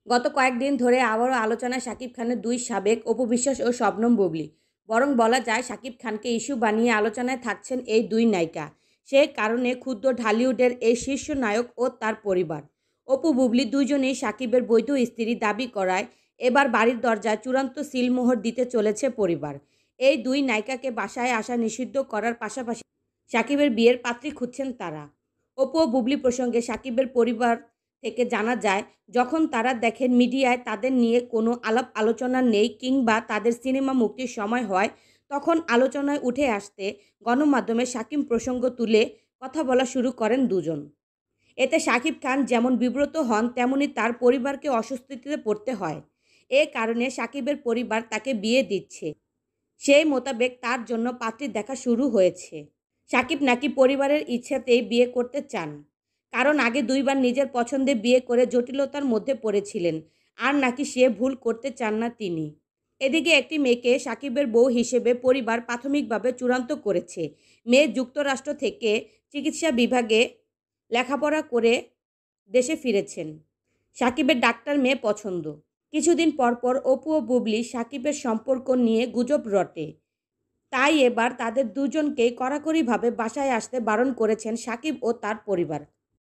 গত কয়েকদিন ধরে আবারও আলোচনায় শাকিব খানের দুই সাবেক অপু বিশ্বাস ও শবনম বুবলী। বরং বলা যায় শাকিব খানকে ইস্যু বানিয়ে আলোচনায় থাকছেন এই দুই নায়িকা। সে কারণে ক্ষুব্ধ ঢালিউডের এই শীর্ষ নায়ক ও তার পরিবার। অপু বুবলী দুজনেই শাকিবের বৈধ স্ত্রী দাবি করায় এবার বাড়ির দরজায় চূড়ান্ত সিলমোহর দিতে চলেছে পরিবার। এই দুই নায়িকাকে বাসায় আসা নিষিদ্ধ করার পাশাপাশি শাকিবের বিয়ের পাত্রী খুঁজছেন তারা। অপু ও বুবলী প্রসঙ্গে শাকিবের পরিবার থেকে জানা যায়, যখন তারা দেখেন মিডিয়ায় তাদের নিয়ে কোনো আলাপ আলোচনা নেই কিংবা তাদের সিনেমা মুক্তির সময় হয়, তখন আলোচনায় উঠে আসতে গণমাধ্যমে শাকিব প্রসঙ্গ তুলে কথা বলা শুরু করেন দুজন। এতে শাকিব খান যেমন বিব্রত হন, তেমনি তার পরিবারকে অস্বস্তিতে পড়তে হয়। এ কারণে শাকিবের পরিবার তাকে বিয়ে দিচ্ছে, সেই মোতাবেক তার জন্য পাত্রী দেখা শুরু হয়েছে। শাকিব নাকি পরিবারের ইচ্ছাতেই বিয়ে করতে চান, কারণ আগে দুইবার নিজের পছন্দে বিয়ে করে জটিলতার মধ্যে পড়েছিলেন, আর নাকি সে ভুল করতে চান না তিনি। এদিকে একটি মেয়েকে শাকিবের বউ হিসেবে পরিবার প্রাথমিকভাবে চূড়ান্ত করেছে। মেয়ে যুক্তরাষ্ট্র থেকে চিকিৎসা বিভাগে লেখাপড়া করে দেশে ফিরেছেন। শাকিবের ডাক্তার মেয়ে পছন্দ। কিছুদিন পরপর অপু ও বুবলী শাকিবের সম্পর্ক নিয়ে গুজব রটে। তাই এবার তাদের দুজনকেই কড়াকড়িভাবে বাসায় আসতে বারণ করেছেন শাকিব ও তার পরিবার।